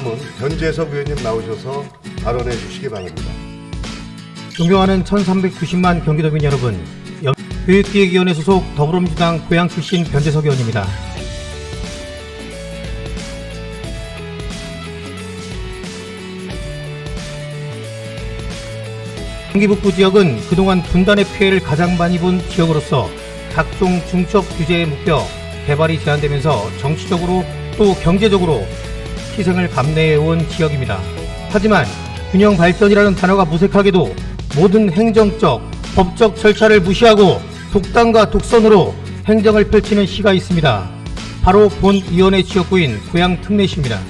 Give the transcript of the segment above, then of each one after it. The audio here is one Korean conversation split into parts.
다음은 변재석 의원님 나오셔서 발언해 주시기 바랍니다. 존경하는 1390만 경기도민 여러분, 교육기획위원회 소속 더불어민주당 고양 출신 변재석 의원입니다. 경기 북부 지역은 그동안 분단의 피해를 가장 많이 본 지역으로서 각종 중첩 규제에 묶여 개발이 제한되면서 정치적으로 또 경제적으로 희생을 감내해온 지역입니다. 하지만 균형 발전이라는 단어가 무색하게도 모든 행정적, 법적 절차를 무시하고 독단과 독선으로 행정을 펼치는 시가 있습니다. 바로 본 위원회 지역구인 고양 특례시입니다.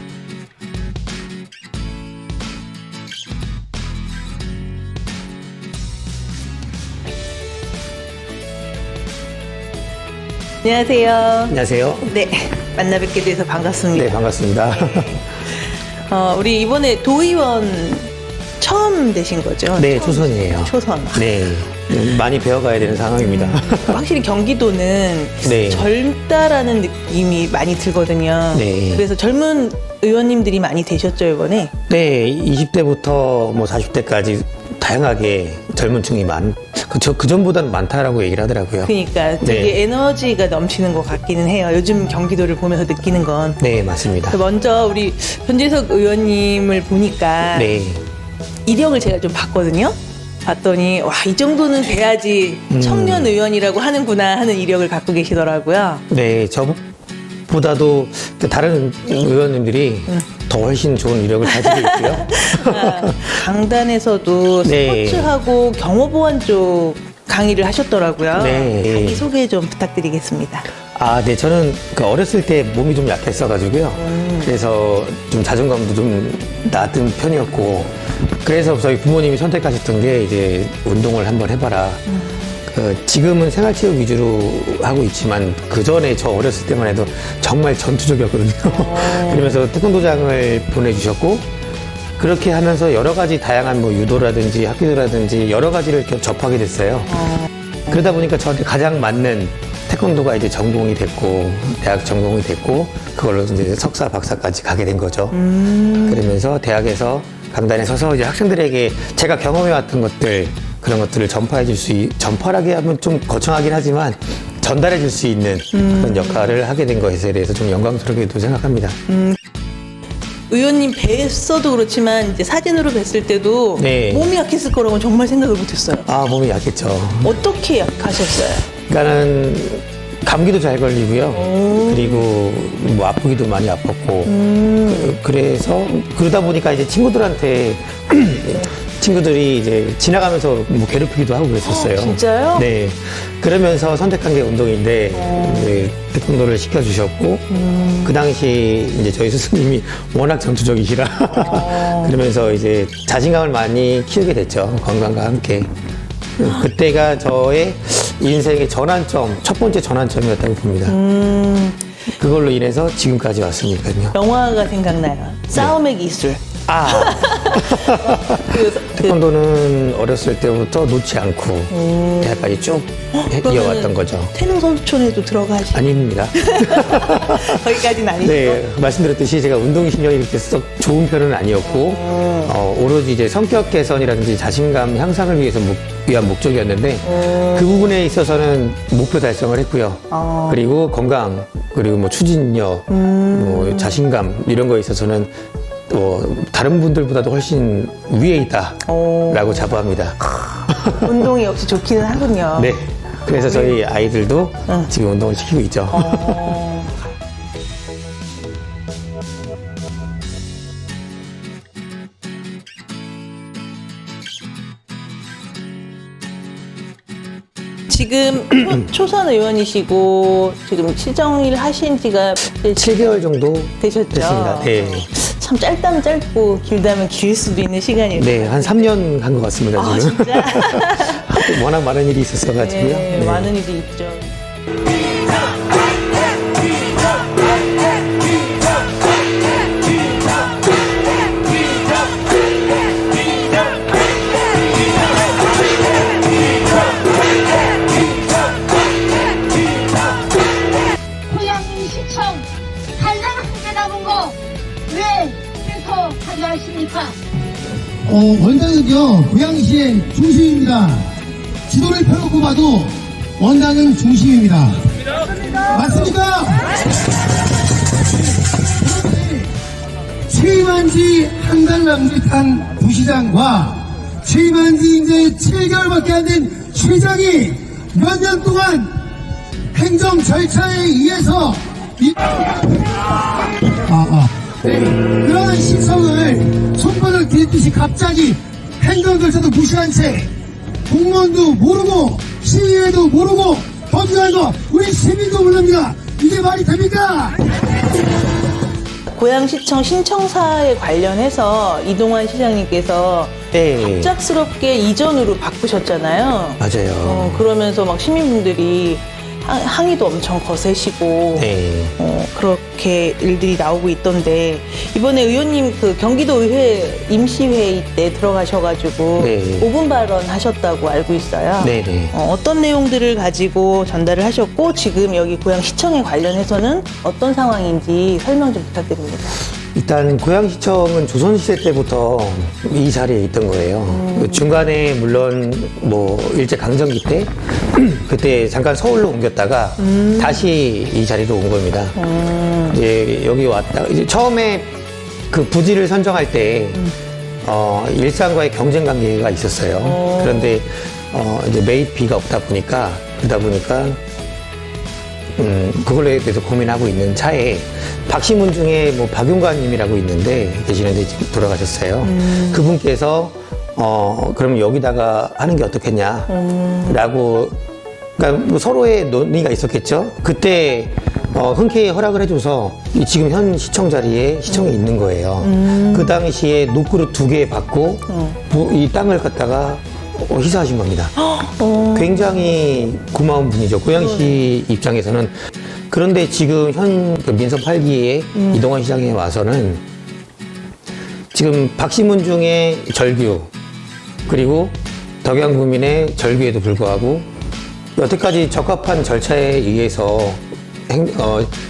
안녕하세요. 안녕하세요. 네, 만나 뵙게 돼서 반갑습니다. 네, 반갑습니다. 우리 이번에 도의원 처음 되신 거죠? 네, 처음. 초선이에요. 초선. 네, 많이 배워가야 되는 상황입니다. 확실히 경기도는 네. 젊다라는 느낌이 많이 들거든요. 네. 그래서 젊은 의원님들이 많이 되셨죠, 이번에? 네, 20대부터 뭐 40대까지 다양하게 젊은 층이 그 전보다는 많다라고 얘기를 하더라고요. 그러니까 되게 네. 에너지가 넘치는 것 같기는 해요. 요즘 경기도를 보면서 느끼는 건. 네, 맞습니다. 먼저 우리 변재석 의원님을 보니까 네, 이력을 제가 좀 봤거든요. 봤더니 와, 이 정도는 돼야지 청년 의원이라고 하는구나 하는 이력을 갖고 계시더라고요. 네, 저보다도 다른 의원님들이 더 훨씬 좋은 이력을 가지고 있고요. 강단에서도 네. 스포츠하고 경호보안 쪽 강의를 하셨더라고요. 네. 자기 소개 좀 부탁드리겠습니다. 아, 네, 저는 어렸을 때 몸이 좀 약했어가지고요. 그래서 좀 자존감도 좀 낮은 편이었고, 그래서 저희 부모님이 선택하셨던 게 이제 운동을 한번 해봐라. 지금은 생활체육 위주로 하고 있지만 그 전에 저 어렸을 때만 해도 정말 전투적이었거든요. 그러면서 태권도장을 보내주셨고, 그렇게 하면서 여러 가지 다양한 뭐 유도라든지 학기도라든지 여러 가지를 접하게 됐어요. 그러다 보니까 저한테 가장 맞는 태권도가 이제 전공이 됐고, 대학 전공이 됐고, 그걸로 이제 석사, 박사까지 가게 된 거죠. 그러면서 대학에서 강단에 서서 이제 학생들에게 제가 경험해왔던 것들, 그런 것들을 전파하게 하면 좀 거창하긴 하지만 전달해 줄 수 있는 그런 역할을 하게 된 것에 대해서 좀 영광스럽게도 생각합니다. 의원님 뵀어도 그렇지만 이제 사진으로 뵀을 때도 네. 몸이 약했을 거라고는 정말 생각을 못했어요. 아, 몸이 약했죠. 어떻게 약하셨어요? 그러니까는 감기도 잘 걸리고요. 그리고 뭐 아프기도 많이 아팠고. 그래서 그러다 보니까 이제 친구들이 이제 지나가면서 뭐 괴롭히기도 하고 그랬었어요. 진짜요? 네. 그러면서 선택한 게 운동인데 이제 태권도를 시켜주셨고 그 당시 이제 저희 스승님이 워낙 전투적이시라 그러면서 이제 자신감을 많이 키우게 됐죠. 건강과 함께. 그때가 저의 인생의 전환점, 첫 번째 전환점이었다고 봅니다. 그걸로 인해서 지금까지 왔으니까요. 영화가 생각나요. 싸움의 기술. 아, 태권도는 어렸을 때부터 놓지 않고 대학까지 쭉 이어왔던 거죠. 태릉 선수촌에도 들어가시. 아닙니다. 거기까지는 아니고. 네, 말씀드렸듯이 제가 운동신경이 그렇게 썩 좋은 편은 아니었고, 오로지 이제 성격 개선이라든지 자신감 향상을 위한 목적이었는데, 그 부분에 있어서는 목표 달성을 했고요. 그리고 건강, 그리고 뭐 추진력, 뭐 자신감, 이런 거에 있어서는 다른 분들보다도 훨씬 위에 있다라고 자부합니다. 운동이 역시 좋기는 하군요. 네. 그래서 저희 아이들도 지금 운동을 시키고 있죠. 지금 초선 의원이시고 지금 시정일 하신 지가 7개월 정도 되셨죠? 됐습니다. 네. 참 짧다면 짧고 길다면 길 수도 있는 시간이에요. 네, 한 3년 한 것 같습니다, 아, 지금. 진짜? 워낙 많은 일이 있었어가지고요. 네, 네. 많은 일이 있죠. 고양시청 한랑 함께 남은 거 왜 하지 않습니까? 원당은요, 고양시의 중심입니다. 지도를 펴놓고 봐도 원당은 중심입니다. 맞습니까? 취임한 지 한 달 남짓한 부시장과 취임한 지 이제 7개월밖에 안 된 시장이 몇 년 동안 행정 절차에 의해서 그런 시청을 손바닥 뒤집듯이 갑자기 행정 절차도 무시한 채 공무원도 모르고 시의회도 모르고 법률도 우리 시민도 모릅니다. 이게 말이 됩니까? 고양시청 신청사에 관련해서 이동환 시장님께서 네. 갑작스럽게 이전으로 바꾸셨잖아요. 맞아요. 그러면서 막 시민분들이 항의도 엄청 거세시고 네. 그렇게 일들이 나오고 있던데 이번에 의원님 그 경기도 의회 임시회의 때 들어가셔가지고 네. 5분 발언 하셨다고 알고 있어요. 네네. 어떤 내용들을 가지고 전달을 하셨고 지금 여기 고양시청에 관련해서는 어떤 상황인지 설명 좀 부탁드립니다. 일단 고양시청은 조선시대 때부터 이 자리에 있던 거예요. 중간에 물론 뭐 일제강점기 때 그때 잠깐 서울로 옮겼다가 다시 이 자리로 온 겁니다. 이제 여기 왔다 이제 처음에 그 부지를 선정할 때 일산과의 경쟁 관계가 있었어요. 그런데 이제 매입비가 없다 보니까 그걸로 대해서 고민하고 있는 차에 박시문 중에 뭐 박용관님이라고 있는데 계시는데 지금 돌아가셨어요. 그분께서 그럼 여기다가 하는 게 어떻겠냐라고 그러니까 뭐 서로의 논의가 있었겠죠. 그때 흔쾌히 허락을 해줘서 지금 현 시청 자리에 시청에 있는 거예요. 그 당시에 녹그릇 2개 받고 이 땅을 갖다가 희사하신 겁니다. 굉장히 고마운 분이죠. 고양시 입장에서는. 그런데 지금 현 민선 8기에 이동환 시장에 와서는 지금 박시문 중에 절규 그리고 덕양구민의 절규에도 불구하고 여태까지 적합한 절차에 의해서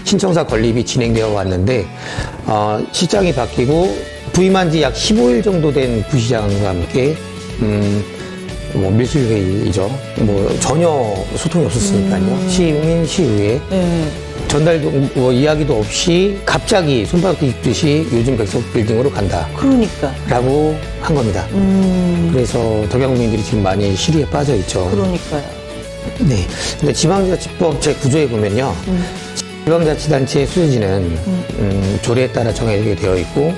신청사 건립이 진행되어 왔는데 시장이 바뀌고 부임한 지 약 15일 정도 된 부시장과 함께 뭐 밀실회의죠. 뭐 전혀 소통이 없었으니까요. 시민 시의회 전달도 뭐 이야기도 없이 갑자기 손바닥 뒤집듯이 요즘 백석 빌딩으로 간다. 그러니까. 라고 한 겁니다. 그래서 덕양국민들이 지금 많이 시리에 빠져 있죠. 그러니까요. 네. 근데 지방자치법 제 9조에 보면요. 지방자치단체의 수지는 조례에 따라 정해지게 되어 있고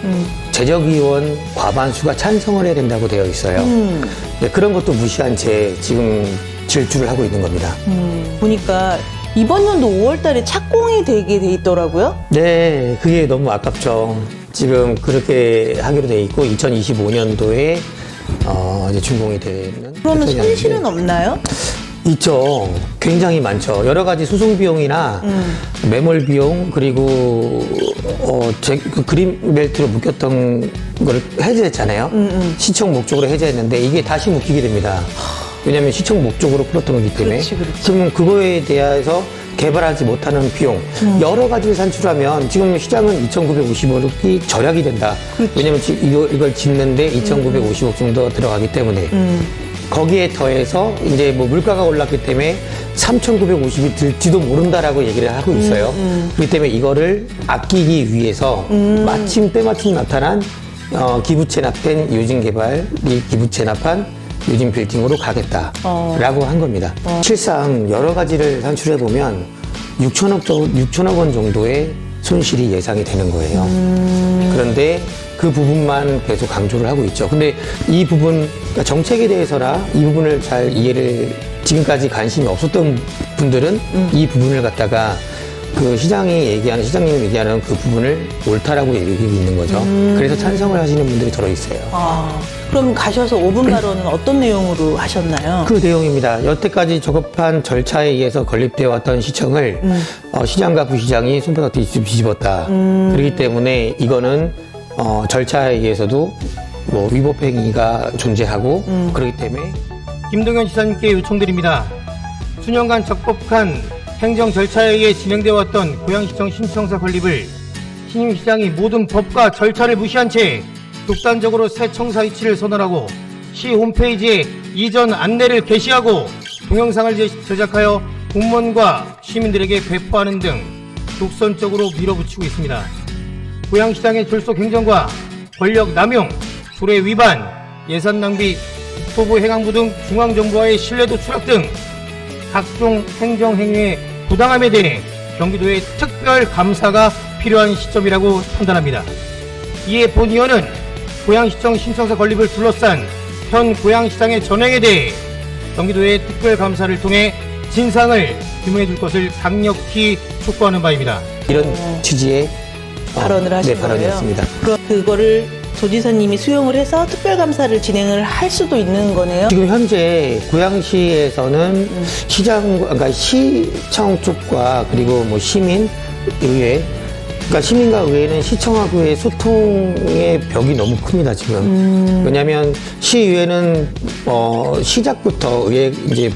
재적의원 과반수가 찬성을 해야 된다고 되어 있어요. 네, 그런 것도 무시한 채 지금 질주를 하고 있는 겁니다. 보니까 이번 연도 5월 달에 착공이 되게 돼 있더라고요. 네, 그게 너무 아깝죠. 지금 그렇게 하기로 돼 있고 2025년도에 이제 준공이 되는. 그러면 패턴이 손실은 아닌데. 없나요? 있죠. 굉장히 많죠. 여러 가지 수송 비용이나 매몰 비용 그리고 제 그 그린 벨트로 묶였던 걸 해제했잖아요. 시청 목적으로 해제했는데 이게 다시 묶이게 됩니다. 왜냐하면 시청 목적으로 풀었던 거기 때문에. 그렇지. 그러면 그거에 대해서 개발하지 못하는 비용 여러 가지를 산출하면 지금 시장은 2,950억이 절약이 된다. 왜냐하면 이걸 짓는데 2,950억 정도 들어가기 때문에. 거기에 더해서 이제 뭐 물가가 올랐기 때문에 3,950이 들지도 모른다라고 얘기를 하고 있어요. 그렇기 때문에 이거를 아끼기 위해서 마침 때마침 나타난 기부 체납된 요즘 개발이 기부 체납한 요즘 빌딩으로 가겠다라고 한 겁니다. 실상 여러 가지를 산출해 보면 6천억 원 정도의 손실이 예상이 되는 거예요. 그런데 그 부분만 계속 강조를 하고 있죠. 근데 이 부분, 그러니까 정책에 대해서나 이 부분을 잘 이해를 지금까지 관심이 없었던 분들은 이 부분을 갖다가 그 시장님이 얘기하는 그 부분을 옳다라고 얘기하고 있는 거죠. 그래서 찬성을 하시는 분들이 들어있어요. 그럼 가셔서 5분 발언은 어떤 내용으로 하셨나요? 그 내용입니다. 여태까지 적합한 절차에 의해서 건립되어 왔던 시청을 시장과 부시장이 손바닥 뒤집었다. 그렇기 때문에 이거는 절차에 의해서도 뭐 위법 행위가 존재하고 그렇기 때문에 김동현 지사님께 요청드립니다. 수년간 적법한 행정 절차에 의해 진행되어 왔던 고양시청 신청사 건립을 신임 시장이 모든 법과 절차를 무시한 채 독단적으로 새 청사 위치를 선언하고 시 홈페이지에 이전 안내를 게시하고 동영상을 제작하여 공무원과 시민들에게 배포하는 등 독선적으로 밀어붙이고 있습니다. 고양시장의 졸속 행정과 권력 남용, 조례 위반, 예산 낭비, 국토부 행안부 등 중앙정부와의 신뢰도 추락 등 각종 행정행위의 부당함에 대해 경기도의 특별 감사가 필요한 시점이라고 판단합니다. 이에 본 의원은 고양시청 신청서 건립을 둘러싼 현 고양시장의 전횡에 대해 경기도의 특별 감사를 통해 진상을 규명해 줄 것을 강력히 촉구하는 바입니다. 이런 취지의 발언을 하신 네, 발언이었습니다. 거예요. 그럼 그거를 조지사님이 수용을 해서 특별감사를 진행을 할 수도 있는 거네요. 지금 현재 고양시에서는 그러니까 시청 쪽과 그리고 뭐 시민, 의회, 그러니까 시민과 의회는 시청하고의 소통의 벽이 너무 큽니다, 지금. 왜냐하면 시의회는 시작부터 의회 이제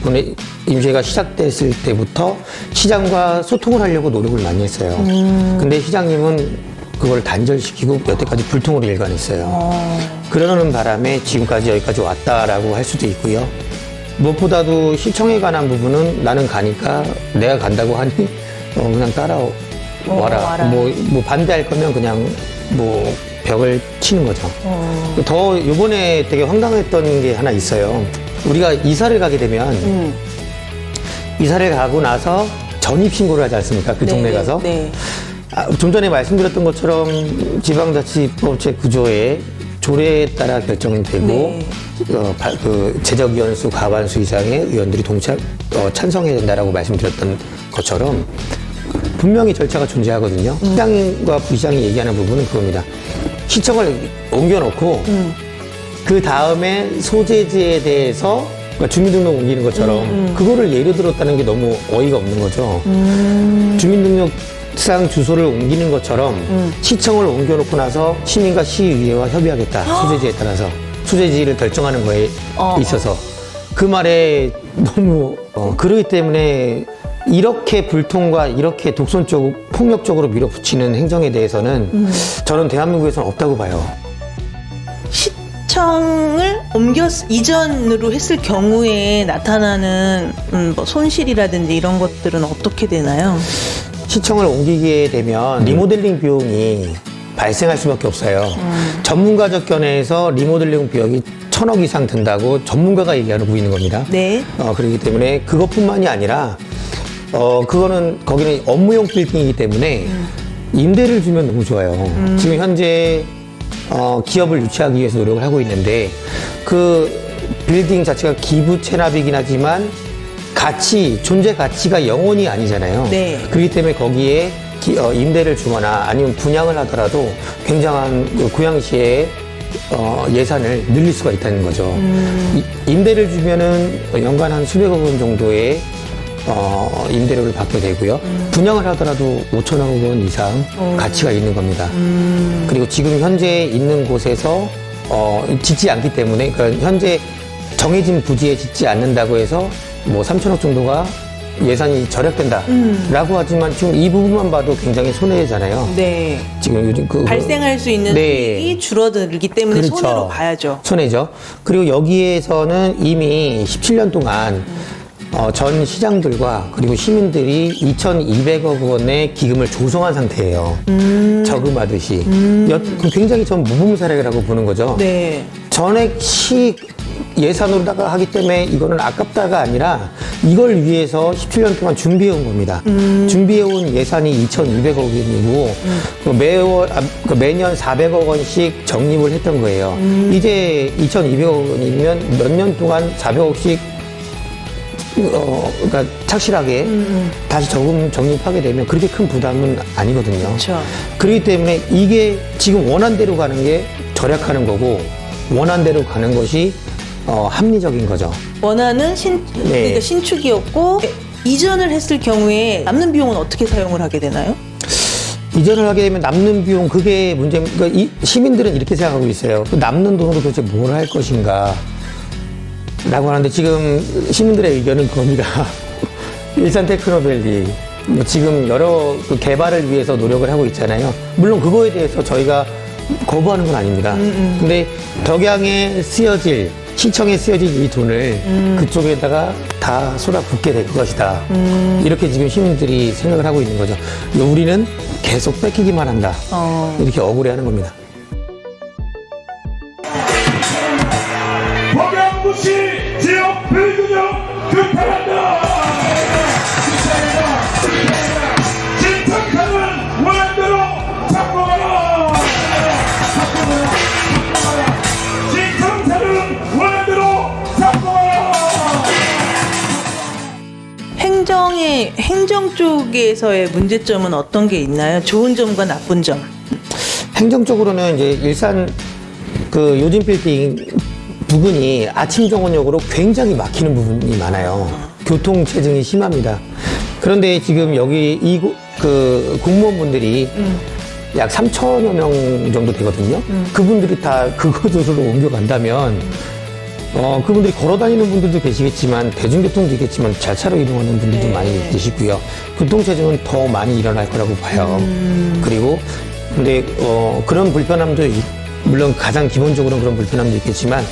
임시회가 시작됐을 때부터 시장과 소통을 하려고 노력을 많이 했어요. 근데 시장님은 그걸 단절시키고 여태까지 불통으로 일관했어요. 그러는 바람에 지금까지 여기까지 왔다라고 할 수도 있고요. 무엇보다도 시청에 관한 부분은 나는 가니까 내가 간다고 하니 그냥 따라와라. 와라. 뭐 반대할 거면 그냥 뭐 벽을 치는 거죠. 더 이번에 되게 황당했던 게 하나 있어요. 우리가 이사를 가게 되면 이사를 가고 나서 전입신고를 하지 않습니까? 그 동네 가서. 네. 좀 전에 말씀드렸던 것처럼 지방자치법제 구조의 조례에 따라 결정되고 네. 그 재적위원수 과반수 이상의 의원들이 찬성해야 된다라고 말씀드렸던 것처럼 분명히 절차가 존재하거든요. 시장과 부시장이 얘기하는 부분은 그겁니다. 시청을 옮겨놓고 그 다음에 소재지에 대해서 그러니까 주민등록 옮기는 것처럼 그거를 예로 들었다는 게 너무 어이가 없는 거죠. 주민등록상 주소를 옮기는 것처럼 시청을 옮겨놓고 나서 시민과 시의회와 협의하겠다. 소재지에 따라서 소재지를 결정하는 거에 있어서 그 말에 너무 그러기 때문에 이렇게 불통과 이렇게 독선적 폭력적으로 밀어붙이는 행정에 대해서는 저는 대한민국에서는 없다고 봐요. 시청을 이전으로 했을 경우에 나타나는 뭐 손실이라든지 이런 것들은 어떻게 되나요? 시청을 옮기게 되면 리모델링 비용이 발생할 수밖에 없어요. 전문가적 견해에서 리모델링 비용이 1,000억 이상 든다고 전문가가 얘기하는 부분인 겁니다. 네. 그렇기 때문에 그것뿐만이 아니라 그거는 거기는 업무용 빌딩이기 때문에 임대를 주면 너무 좋아요. 지금 현재 기업을 유치하기 위해서 노력을 하고 있는데 그 빌딩 자체가 기부 체납이긴 하지만 존재 가치가 영원이 아니잖아요. 네. 그렇기 때문에 거기에 임대를 주거나 아니면 분양을 하더라도 굉장한 그 고양시의 예산을 늘릴 수가 있다는 거죠. 임대를 주면은 연간 한 수백억 원 정도의 임대료를 받게 되고요. 분양을 하더라도 5천억 원 이상 가치가 있는 겁니다. 그리고 지금 현재 있는 곳에서 짓지 않기 때문에 그러니까 현재 정해진 부지에 짓지 않는다고 해서 뭐 3천억 정도가 예산이 절약된다라고 하지만 지금 이 부분만 봐도 굉장히 손해잖아요. 네. 지금 요즘 발생할 수 있는 수익이 줄어들기 때문에 그렇죠. 손해로 봐야죠. 손해죠. 그리고 여기에서는 이미 17년 동안 전 시장들과 그리고 시민들이 2,200억 원의 기금을 조성한 상태예요. 저금하듯이. 굉장히 전 모범 사례라고 보는 거죠. 네. 전액시 예산으로다가 하기 때문에 이거는 아깝다가 아니라 이걸 위해서 17년 동안 준비해온 겁니다. 준비해온 예산이 2,200억 원이고 매년 400억 원씩 적립을 했던 거예요. 이제 2,200억 원이면 몇 년 동안 400억씩 그러니까 착실하게 다시 적립하게 되면 그렇게 큰 부담은 아니거든요. 그렇죠. 그렇기 때문에 이게 지금 원한대로 가는 게 절약하는 거고 원한대로 가는 것이 합리적인 거죠. 원하는 그러니까 신축이었고 이전을 했을 경우에 남는 비용은 어떻게 사용을 하게 되나요? 이전을 하게 되면 남는 비용 그게 문제입니다. 그러니까 시민들은 이렇게 생각하고 있어요. 그 남는 돈으로 도대체 뭘 할 것인가 라고 하는데 지금 시민들의 의견은 그겁니다. 일산 테크노밸리 지금 여러 그 개발을 위해서 노력을 하고 있잖아요. 물론 그거에 대해서 저희가 거부하는 건 아닙니다. 근데 덕양에 쓰여질, 시청에 쓰여질 이 돈을 그쪽에다가 다 쏟아붓게 될 것이다. 이렇게 지금 시민들이 생각을 하고 있는 거죠. 우리는 계속 뺏기기만 한다. 이렇게 억울해하는 겁니다. 덕양구시 지역 불균형 규탄한다. 진탕카는 원한대로 바꿔라. 진탕카는 원한대로 바꿔라. 행정 쪽에서의 문제점은 어떤 게 있나요? 좋은 점과 나쁜 점. 행정적으로는 이제 일산 그 요즘 빌딩 부분이 아침 정원역으로 굉장히 막히는 부분이 많아요. 교통 체증이 심합니다. 그런데 지금 여기 그 공무원분들이 약 3천여 명 정도 되거든요. 그분들이 다 그곳으로 옮겨간다면 그분들이 걸어 다니는 분들도 계시겠지만 대중교통도 있겠지만 자차로 이동하는 분들도 많이 계시고요. 교통체증은 더 많이 일어날 거라고 봐요. 그리고 근데 그런 불편함도 물론 가장 기본적으로는 그런 불편함도 있겠지만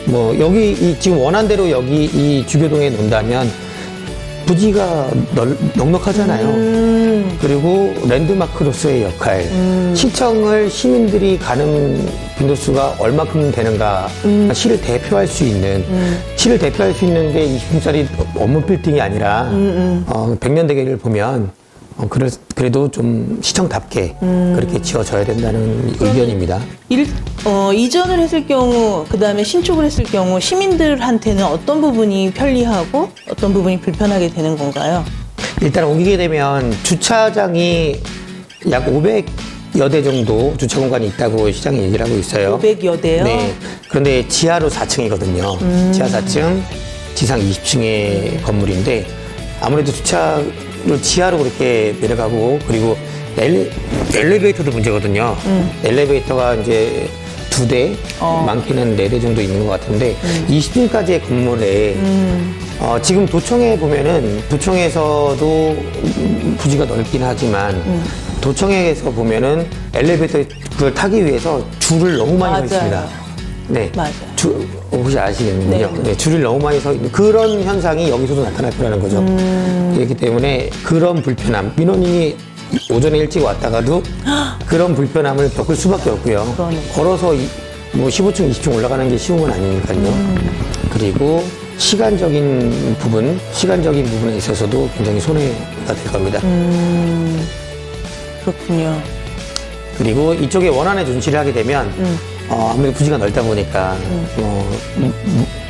뭐 여기 지금 원한 대로 여기 이 주교동에 놓는다면 부지가 넉넉하잖아요. 그리고 랜드마크로서의 역할, 시청을 시민들이 가는 빈도수가 얼마큼 되는가, 시를 대표할 수 있는, 시를 대표할 수 있는 게 20층짜리 업무 빌딩이 아니라 100년 대계를 보면 그래도 좀 시청답게 그렇게 지어져야 된다는 의견입니다. 이전을 했을 경우, 그 다음에 신축을 했을 경우 시민들한테는 어떤 부분이 편리하고 어떤 부분이 불편하게 되는 건가요? 일단 옮기게 되면 주차장이 약 500여 대 정도 주차 공간이 있다고 시장이 얘기를 하고 있어요. 500여 대요? 네. 그런데 지하로 4층이거든요. 지하 4층, 지상 20층의 건물인데 아무래도 주차를 지하로 그렇게 내려가고 그리고 엘리베이터도 문제거든요. 엘리베이터가 이제 2대, 많게는 4대 정도 있는 것 같은데 20층까지의 건물에 지금 도청에 보면은 도청에서도 부지가 넓긴 하지만 도청에서 보면은 엘리베이터 그걸 타기 위해서 줄을 너무 많이 서 있습니다. 네, 맞아요. 혹시 아시겠는군요. 네. 네, 줄을 너무 많이 서 있는 그런 현상이 여기서도 나타날 거라는 거죠. 그렇기 때문에 그런 불편함, 민원인이 오전에 일찍 왔다가도 그런 불편함을 겪을 수밖에 없고요. 그러네. 걸어서 뭐 15층, 20층 올라가는 게 쉬운 건 아니니까요. 그리고 시간적인 부분에 있어서도 굉장히 손해가 될 겁니다. 그렇군요. 그리고 이쪽에 원안에 준치를 하게 되면 아무래도 부지가 넓다 보니까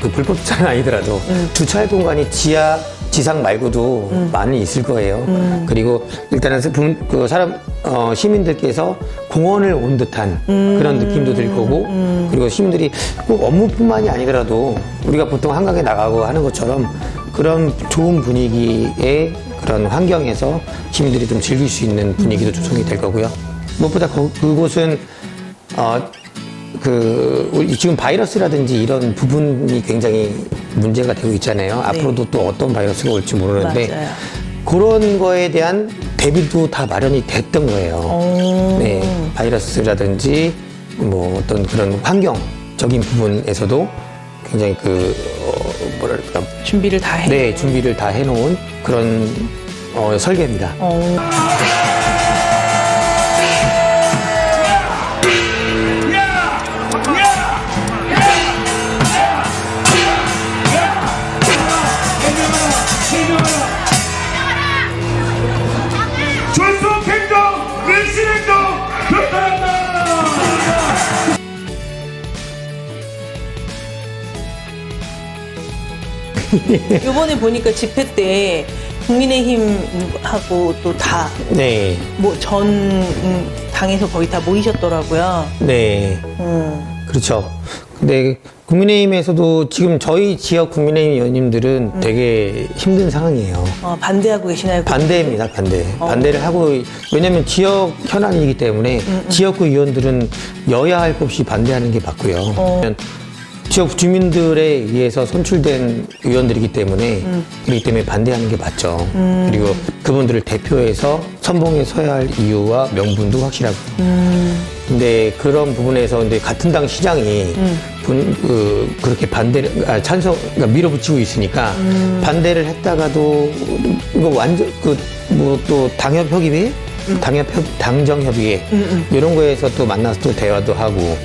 그 불법 주차는 아니더라도 주차할 공간이 지하, 지상 말고도 많이 있을 거예요. 그리고 일단은 그 시민들께서 공원을 온 듯한 그런 느낌도 들 거고 그리고 시민들이 꼭 업무뿐만이 아니더라도 우리가 보통 한강에 나가고 하는 것처럼 그런 좋은 분위기의 그런 환경에서 시민들이 좀 즐길 수 있는 분위기도 조성이 될 거고요. 무엇보다 그곳은 지금 바이러스라든지 이런 부분이 굉장히 문제가 되고 있잖아요. 앞으로도 또 어떤 바이러스가 올지 모르는데 맞아요. 그런 거에 대한 대비도 다 마련이 됐던 거예요. 네, 바이러스라든지 뭐 어떤 그런 환경적인 부분에서도 굉장히 뭐랄까 준비를 다 해. 네, 준비를 다 해놓은 그런 설계입니다. 존속행정, 밀실행정 규탄한다. 이번에 보니까 집회 때 국민의힘하고 또 다 네, 뭐 전 당에서 거의 다 모이셨더라고요. 네. 그렇죠. 근데 국민의힘에서도 지금 저희 지역 국민의힘 의원님들은 되게 힘든 상황이에요. 반대하고 계시나요? 반대입니다, 반대. 반대를 하고, 왜냐면 지역 현안이기 때문에 지역구 의원들은 여야 할 것 없이 반대하는 게 맞고요. 지역 주민들에 의해서 선출된 의원들이기 때문에 그렇기 때문에 반대하는 게 맞죠. 그리고 그분들을 대표해서 선봉에 서야 할 이유와 명분도 확실하고. 근데 그런 부분에서 근데 같은 당 시장이 그렇게 반대를 찬성 그러니까 밀어붙이고 있으니까 반대를 했다가도 이거 완전 뭐 또 당협 협의회 당정 협의회 이런 거에서 또 만나서 또 대화도 하고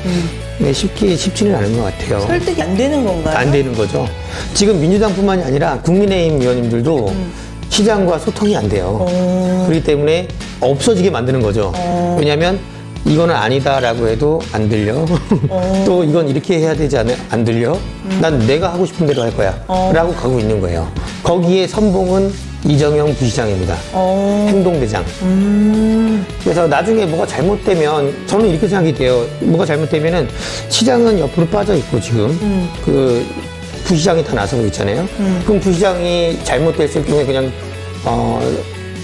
근데 쉽지는 않은 것 같아요. 설득이 안 되는 건가요? 안 되는 거죠. 지금 민주당뿐만이 아니라 국민의힘 의원님들도 시장과 소통이 안 돼요. 그렇기 때문에 없어지게 만드는 거죠. 왜냐하면 이거는 아니다라고 해도 안 들려. 또 이건 이렇게 해야 되지 않아? 안 들려. 난 내가 하고 싶은 대로 할 거야. 라고 가고 있는 거예요. 거기에 선봉은 이정영 부시장입니다. 행동대장. 그래서 나중에 뭐가 잘못되면 저는 이렇게 생각이 돼요. 뭐가 잘못되면은 시장은 옆으로 빠져 있고 지금 그 부시장이 다 나서고 있잖아요. 그럼 부시장이 잘못됐을 경우에 그냥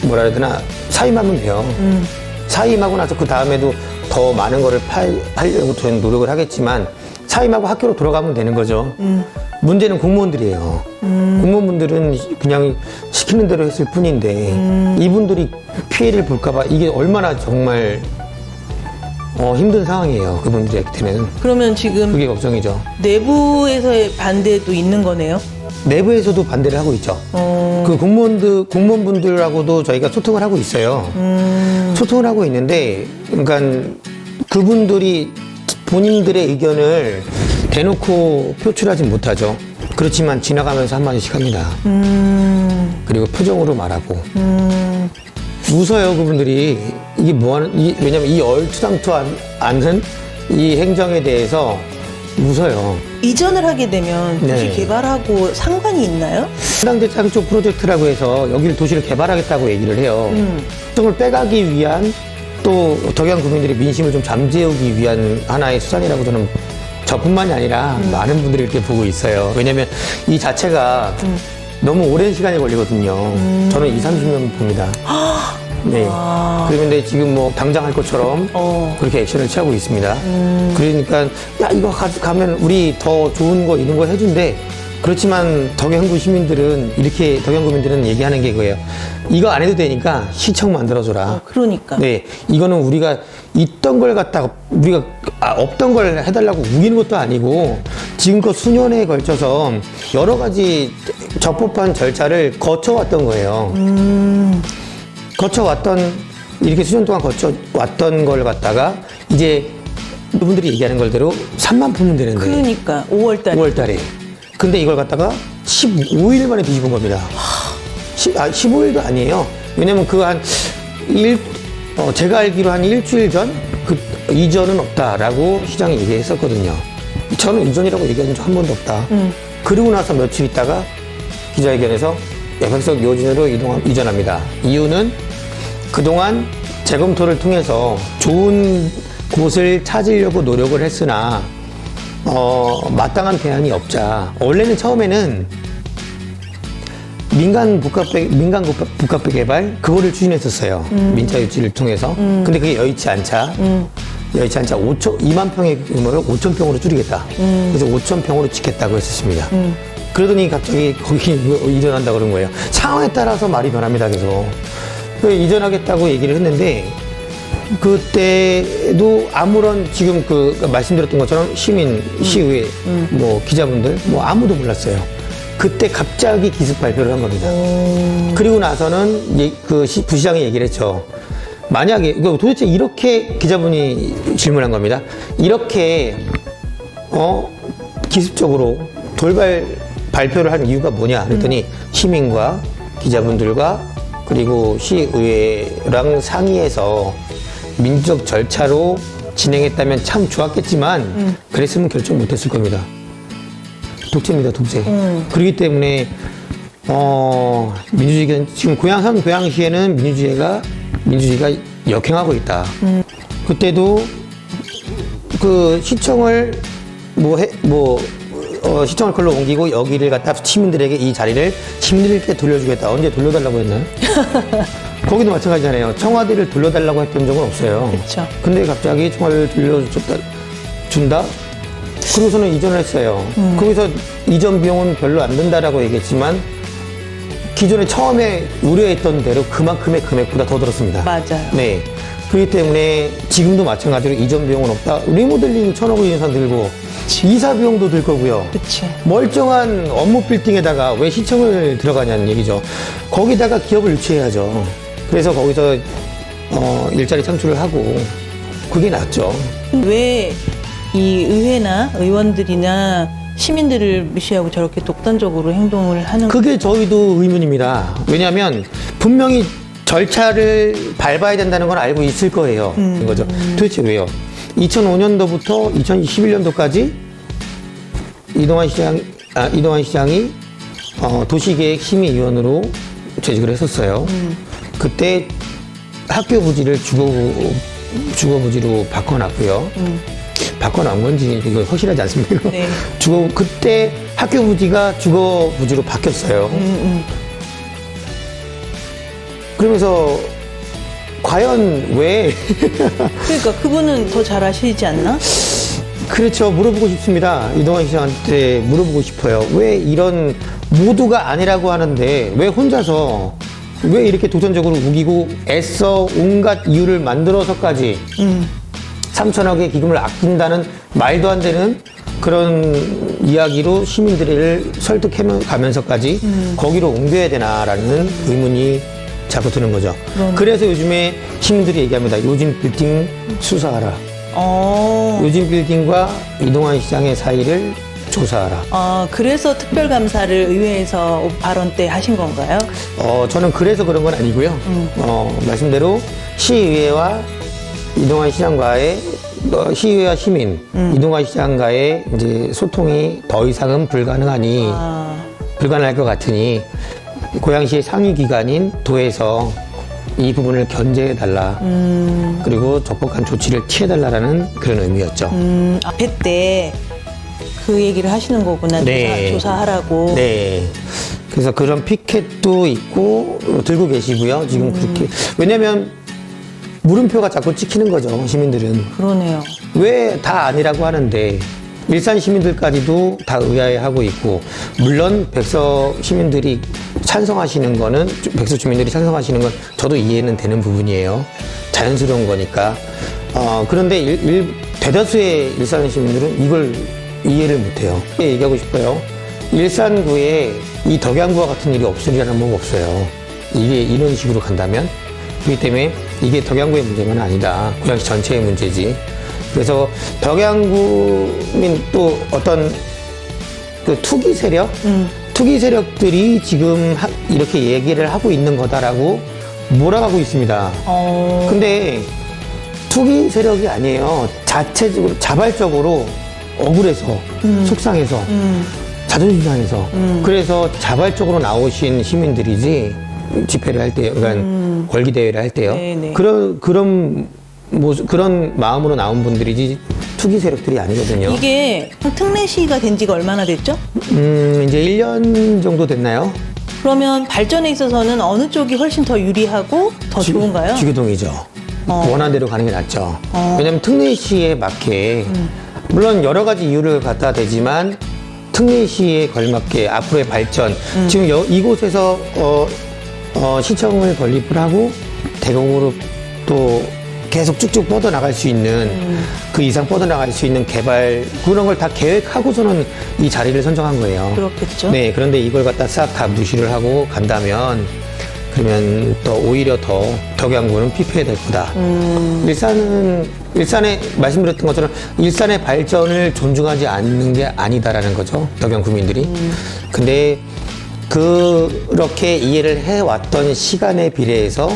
뭐라 해야 되나 사임하면 돼요. 사임하고 나서 그 다음에도 더 많은 거를 팔려고 저는 노력을 하겠지만 사임하고 학교로 돌아가면 되는 거죠. 문제는 공무원들이에요. 공무원분들은 그냥 시키는 대로 했을 뿐인데 이분들이 피해를 볼까봐 이게 얼마나 정말 힘든 상황이에요. 그분들한테는. 그러면 지금 그게 걱정이죠. 내부에서의 반대도 있는 거네요? 내부에서도 반대를 하고 있죠. 그 공무원분들하고도 저희가 소통을 하고 있어요. 소통을 하고 있는데, 그러니까 그분들이 본인들의 의견을 대놓고 표출하지 못하죠. 그렇지만 지나가면서 한마디씩 합니다. 그리고 표정으로 말하고. 웃어요, 그분들이. 이게 왜냐면 이 얼추당투 않은 이 행정에 대해서 웃어요. 이전을 하게 되면 도시 네. 개발하고 상관이 있나요? 해당대장 쪽 프로젝트라고 해서 여기를 도시를 개발하겠다고 얘기를 해요. 정을 빼가기 위한 또 덕양 구민들의 민심을 좀 잠재우기 위한 하나의 수단이라고 저는 저뿐만이 아니라 많은 분들이 이렇게 보고 있어요. 왜냐면 이 자체가 너무 오랜 시간이 걸리거든요. 저는 20-30년 봅니다. 네. 그런데 지금 뭐 당장 할 것처럼 그렇게 액션을 취하고 있습니다. 그러니까 야 이거 가면 우리 더 좋은 거 이런 거 해준대. 그렇지만 덕양구 시민들은 이렇게 덕양구민들은 얘기하는 게 그거예요. 이거 안 해도 되니까 시청 만들어줘라. 그러니까. 네, 이거는 우리가 있던 걸 갖다가 우리가 없던 걸 해달라고 우기는 것도 아니고 지금껏 수년에 걸쳐서 여러 가지 적법한 절차를 거쳐왔던 거예요. 거쳐왔던 이렇게 수년 동안 거쳐왔던 걸 갖다가 이제 그분들이 얘기하는 걸대로 3만 품면 되는데 그러니까 5월달에. 근데 이걸 갖다가 15일 만에 뒤집은 겁니다. 15일도 아니에요. 왜냐면 제가 알기로 한 일주일 전, 이전은 없다라고 시장이 얘기했었거든요. 저는 이전이라고 얘기한 적 한 번도 없다. 그러고 나서 며칠 있다가 기자회견에서 백석 요진으로 이전합니다. 이유는 그동안 재검토를 통해서 좋은 곳을 찾으려고 노력을 했으나, 마땅한 대안이 없자. 원래는 처음에는 민간 복합배 개발 그거를 추진했었어요. 민자 유치를 통해서. 근데 그게 여의치 않자 2만 평의 규모를 5천 평으로 줄이겠다. 그래서 5천 평으로 짓겠다고 했었습니다. 그러더니 갑자기 거기 이전한다 그런 거예요. 상황에 따라서 말이 변합니다. 계속. 이전하겠다고 얘기를 했는데 그때도 아무런 지금 말씀드렸던 것처럼 시의회, 뭐 기자분들 뭐 아무도 몰랐어요. 그때 갑자기 기습 발표를 한 겁니다. 그리고 나서는 부시장이 얘기를 했죠. 만약에 도대체 이렇게 기자분이 질문한 겁니다. 이렇게 기습적으로 돌발 발표를 한 이유가 뭐냐 그랬더니 시민과 기자분들과 그리고 시의회랑 상의해서 민주적 절차로 진행했다면 참 좋았겠지만 그랬으면 결정 못했을 겁니다. 독재입니다, 독재. 그렇기 때문에 민주주의가 지금 현 고양시에는 민주주의가 역행하고 있다. 그때도 그 시청을 시청을 걸로 옮기고 여기를 갖다 시민들에게 이 자리를 시민들께 돌려주겠다. 언제 돌려달라고 했나요? 거기도 마찬가지잖아요. 청와대를 돌려달라고 했던 적은 없어요. 그쵸. 근데 갑자기 청와대를 준다? 그러고서는 이전을 했어요. 거기서 이전 비용은 별로 안 든다라고 얘기했지만 기존에 처음에 우려했던 대로 그만큼의 금액보다 더 들었습니다. 맞아요. 네. 그렇기 때문에 지금도 마찬가지로 이전 비용은 없다. 리모델링 1,000억 원 이상 들고 이사 비용도 들 거고요. 그치. 멀쩡한 업무 빌딩에다가 왜 시청을 들어가냐는 얘기죠. 거기다가 기업을 유치해야죠. 그래서 거기서 일자리 창출을 하고 그게 낫죠. 왜 이 의회나 의원들이나 시민들을 무시하고 저렇게 독단적으로 행동을 하는 그게 저희도 의문입니다. 왜냐하면 분명히 절차를 밟아야 된다는 건 알고 있을 거예요. 거죠. 도대체 왜요? 2005년도부터 2021년도까지 이동환 시장이 도시계획심의위원으로 재직을 했었어요. 그때 학교 부지를 주거 부지로 바꿔놨고요. 바꿔놓은 건지 이거 확실하지 않습니다. 네. 그때 학교 부지가 주거 부지로 바뀌었어요. 그러면서 과연 왜 그러니까 그분은 더 잘 아시지 않나? 그렇죠. 물어보고 싶습니다. 이동환 시장한테 물어보고 싶어요. 왜 이런 모두가 아니라고 하는데 왜 혼자서 왜 이렇게 도전적으로 우기고 애써 온갖 이유를 만들어서까지 3천억의 기금을 아낀다는 말도 안 되는 그런 이야기로 시민들을 설득해가면서까지 거기로 옮겨야 되나라는 의문이 자꾸 드는 거죠. 그래서 요즘에 시민들이 얘기합니다. 요즘 빌딩 수사하라. 요즘 빌딩과 이동환 시장의 사이를 조사하라. 그래서 특별감사를 의회에서 발언 때 하신 건가요? 저는 그래서 그런 건 아니고요. 말씀대로 시의회와 이동환 시장과의 시의회와 시민, 이동환 시장과의 이제 소통이 더 이상은 불가능할 것 같으니 고양시의 상위 기관인 도에서 이 부분을 견제해달라. 그리고 적법한 조치를 취해달라라는 그런 의미였죠. 앞에 때 그 얘기를 하시는 거구나. 네. 조사하라고. 네. 그래서 그런 피켓도 있고 들고 계시고요. 지금 그렇게. 왜냐면 물음표가 자꾸 찍히는 거죠. 시민들은. 그러네요. 왜 다 아니라고 하는데 일산 시민들까지도 다 의아해하고 있고 물론 백서 시민들이 찬성하시는 거는 백서 주민들이 찬성하시는 건 저도 이해는 되는 부분이에요. 자연스러운 거니까. 그런데 대다수의 일산 시민들은 이걸 이해를 못해요. 얘기하고 싶어요. 일산구에 이 덕양구와 같은 일이 없으리라는 법 없어요. 이게 이런 식으로 간다면 그렇기 때문에 이게 덕양구의 문제만 아니다. 고양시 전체의 문제지. 그래서 덕양구민 또 어떤 그 투기 세력들이 지금 이렇게 얘기를 하고 있는 거다라고 몰아가고 있습니다. 근데 투기 세력이 아니에요. 자발적으로 억울해서 속상해서 자존심 상해서 그래서 자발적으로 나오신 시민들이지 집회를 할 때, 그러니까 월기대회를 할 때요. 네네. 그런 마음으로 나온 분들이지 투기 세력들이 아니거든요. 이게 특례시가 된 지가 얼마나 됐죠? 이제 1년 정도 됐나요? 그러면 발전에 있어서는 어느 쪽이 훨씬 더 유리하고 더 좋은가요? 주기동이죠. 원하대로 가는 게 낫죠. 왜냐하면 특례시에 맞게 물론 여러 가지 이유를 갖다 대지만 특례시에 걸맞게 앞으로의 발전 지금 이곳에서 시청을 건립을 하고 대공으로 또 계속 쭉쭉 뻗어나갈 수 있는 그 이상 뻗어나갈 수 있는 개발 그런 걸 다 계획하고서는 이 자리를 선정한 거예요. 그렇겠죠. 네, 그런데 이걸 갖다 싹 다 무시를 하고 간다면 그러면 또 오히려 더 덕양구는 피폐해야 될 거다. 일산에 말씀드렸던 것처럼 일산의 발전을 존중하지 않는 게 아니다라는 거죠. 덕양 구민들이. 근데 그렇게 이해를 해왔던 시간에 비례해서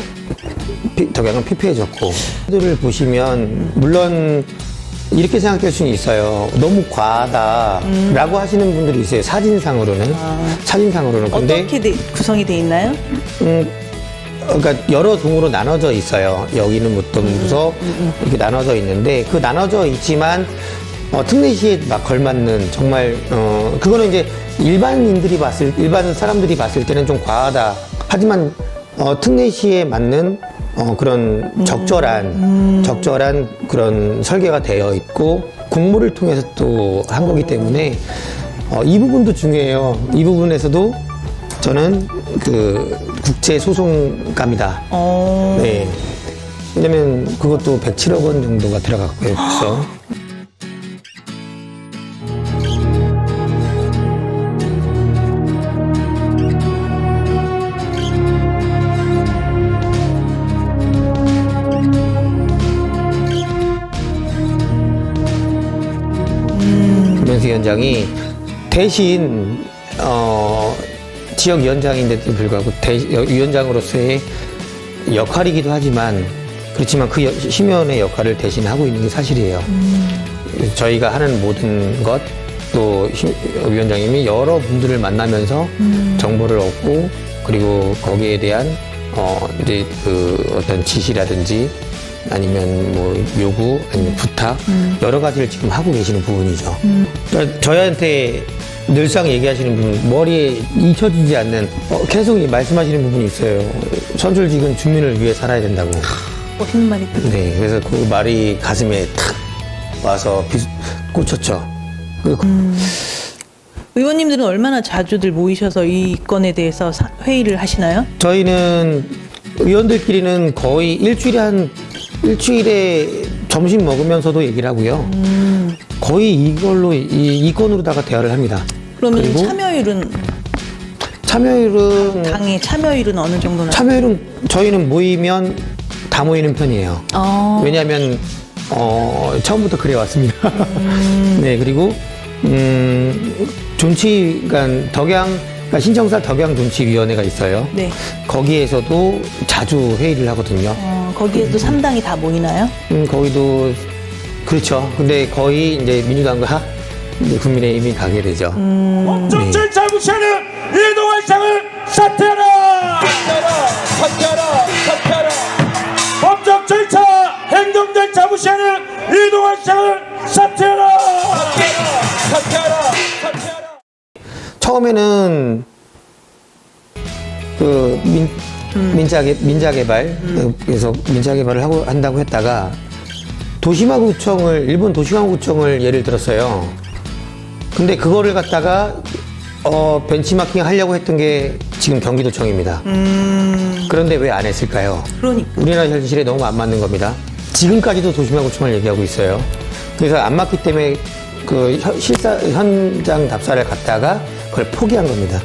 덕양은 피폐해졌고 들을 보시면 물론 이렇게 생각할 수는 있어요. 너무 과하다라고 하시는 분들이 있어요. 사진상으로는. 근데 어떻게 구성이 돼 있나요? 그러니까 여러 동으로 나눠져 있어요. 여기는 어떤 부서 이렇게 나눠져 있는데 그 나눠져 있지만 특례시에 막 걸맞는 정말 그거는 이제 일반 사람들이 봤을 때는 좀 과하다. 하지만 특례시에 맞는 적절한 그런 설계가 되어 있고 공모를 통해서 또 한 거기 때문에 이 부분도 중요해요. 이 부분에서도 저는 그 국제 소송감이다. 네. 왜냐면 그것도 107억 원 정도가 들어갔고요. 그래서 김현수 위원장이 대신 지역위원장인데도 불구하고 위원장으로서의 역할이기도 하지만 그렇지만 그 심의원의 역할을 대신 하고 있는 게 사실이에요. 저희가 하는 모든 것 또 위원장님이 여러 분들을 만나면서 정보를 얻고 그리고 거기에 대한 이제 그 어떤 지시라든지 아니면 뭐 요구 아니면 부탁 여러 가지를 지금 하고 계시는 부분이죠. 그러니까 저희한테 늘상 얘기하시는 부분 머리에 잊혀지지 않는 계속 말씀하시는 부분이 있어요. 선출직은 주민을 위해 살아야 된다고. 멋있는 말이다. 네, 그래서 그 말이 가슴에 탁 와서 꽂혔죠. 의원님들은 얼마나 자주들 모이셔서 이 건에 대해서 회의를 하시나요? 저희는 의원들끼리는 거의 일주일에 점심 먹으면서도 얘기를 하고요. 거의 이걸로 이 건으로다가 대화를 합니다. 그러면 그리고 참여율은 당의 참여율은 어느 정도나? 참여율은 저희는 모이면 다 모이는 편이에요. 왜냐하면 처음부터 그래 왔습니다. 네, 그리고 그러니까 신청사 덕양 존치위원회가 있어요. 네. 거기에서도 자주 회의를 하거든요. 거기에도 3당이 다 모이나요? 거기도 그렇죠. 근데 거의 이제 민주당과 이제 국민의힘이 가게 되죠. 법적 절차 무시하는 이동환 시장을 사퇴하라! 사퇴하라! 법적 절차, 행정 절차 무시하는 이동환 시장을 사퇴하라! 사퇴하라! 처음에는 그 민자개발 그래서 민자개발을 한다고 했다가 일본 도시마구청을 예를 들었어요. 근데 그거를 갖다가 벤치마킹 하려고 했던 게 지금 경기도청입니다. 그런데 왜 안 했을까요? 그러니까. 우리나라 현실에 너무 안 맞는 겁니다. 지금까지도 도시마구청을 얘기하고 있어요. 그래서 안 맞기 때문에 그 현장 답사를 갔다가 그걸 포기한 겁니다.